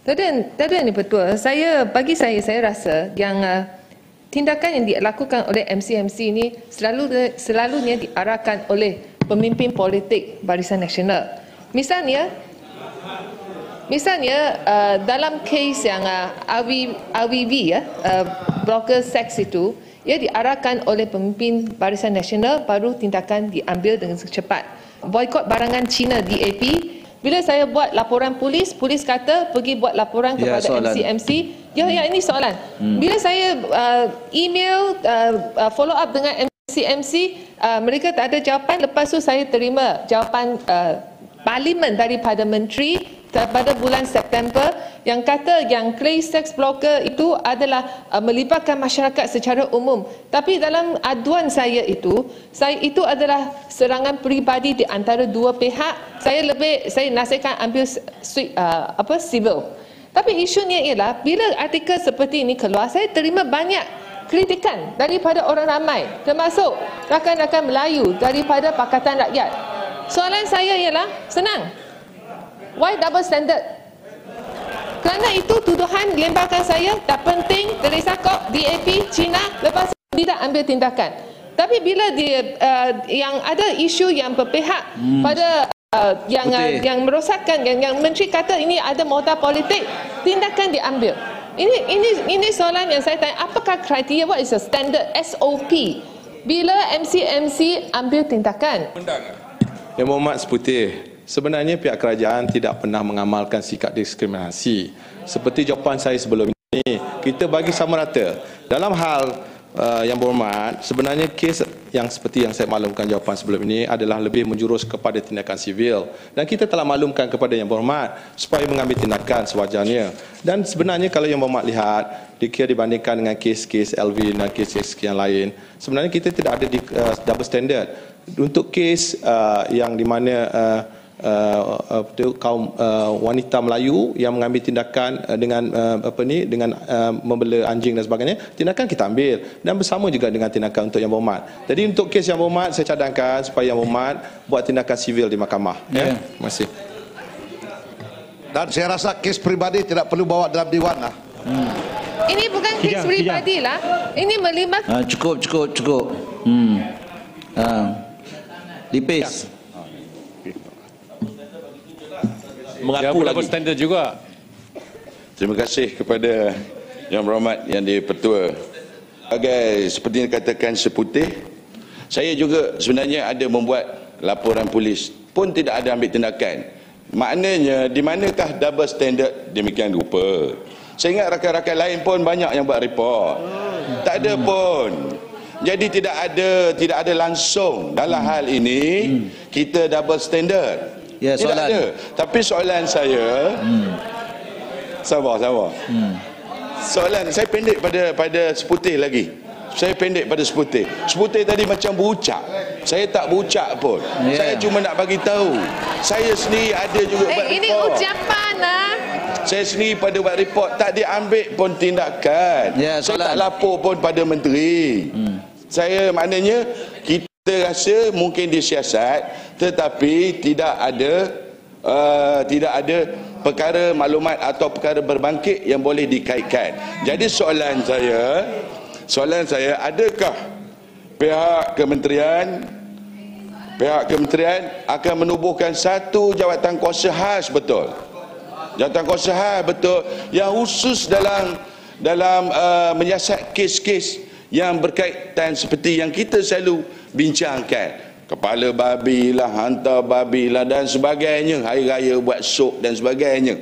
Tadi ini betul. Bagi saya rasa yang tindakan yang dilakukan oleh MCMC ini selalunya diarahkan oleh pemimpin politik Barisan Nasional. Misalnya dalam kes yang RVV broker seks itu, ia diarahkan oleh pemimpin Barisan Nasional, baru tindakan diambil dengan secepat. Boikot barangan Cina DAP. Bila saya buat laporan polis kata pergi buat laporan kepada MCMC. Ya, ini soalan. Bila saya email follow up dengan MCMC, mereka tak ada jawapan. Lepas tu saya terima jawapan parlimen daripada menteri pada bulan September yang kata yang clay sex broker itu adalah melibatkan masyarakat secara umum. Tapi dalam aduan saya itu adalah serangan peribadi di antara dua pihak. Saya nasihatkan ambil civil. Tapi isunya ialah bila artikel seperti ini keluar, saya terima banyak kritikan daripada orang ramai, termasuk rakan-rakan Melayu daripada Pakatan Rakyat. Soalan saya ialah senang. Why double standard? Kerana itu tuduhan lembaga saya tak penting, Teresa Kok, DAP, Cina, lepas itu tidak ambil tindakan. Tapi bila yang ada isu yang berpihak pada yang merosakkan, yang menteri kata ini ada modal politik, tindakan diambil. Ini soalan yang saya tanya, apakah kriteria, what is the standard SOP bila MCMC ambil tindakan? Yang Berhormat Seputih, sebenarnya pihak kerajaan tidak pernah mengamalkan sikap diskriminasi. Seperti jawapan saya sebelum ini, kita bagi sama rata. Dalam hal Yang Berhormat, sebenarnya kes yang seperti yang saya maklumkan jawapan sebelum ini adalah lebih menjurus kepada tindakan sivil. Dan kita telah maklumkan kepada Yang Berhormat supaya mengambil tindakan sewajarnya. Dan sebenarnya kalau Yang Berhormat lihat, jika dibandingkan dengan kes-kes Elvin dan kes-kes yang lain, sebenarnya kita tidak ada double standard. Untuk kes yang di mana kaum wanita Melayu yang mengambil tindakan dengan dengan membela anjing dan sebagainya, tindakan kita ambil, dan bersama juga dengan tindakan untuk Yang Berhormat. Jadi untuk kes Yang Berhormat, saya cadangkan supaya Yang Berhormat buat tindakan sivil di mahkamah. Terima kasih. Dan saya rasa kes peribadi tidak perlu bawa dalam diwan lah. Ini bukan kes peribadi lah. Ini melibatkan. Cukup. Lipis. Mengaku lagi standard juga. Terima kasih kepada Yang Berhormat Yang di-Pertua. Seperti yang dikatakan Seputih, saya juga sebenarnya ada membuat laporan polis, pun tidak ada ambil tindakan. Maknanya di manakah double standard demikian rupa? Saya ingat rakan-rakan lain pun banyak yang buat report. Tak ada pun. Jadi tidak ada langsung dalam hal ini kita double standard. Ya, tidak ada. Tapi soalan saya, sabar. Soalan saya pendek pada Seputih lagi. Saya pendek pada Seputih. Seputih tadi macam berucap. Saya tak berucap pun. Saya cuma nak bagi tahu. Saya sendiri ada juga buat report. Ini ucapan lah. Saya sendiri pada buat report, tak diambil pun tindakan. Saya tak lapor pun pada menteri. Saya maknanya kita rasa mungkin disiasat, tetapi tidak ada perkara maklumat atau perkara berbangkit yang boleh dikaitkan. Jadi soalan saya, adakah pihak kementerian akan menubuhkan satu jawatan kuasa khas betul? Jawatan kuasa khas betul yang khusus dalam menyiasat kes-kes yang berkaitan seperti yang kita selalu bincangkan, kepala babi lah, hantar babi lah dan sebagainya, hari raya buat sok dan sebagainya.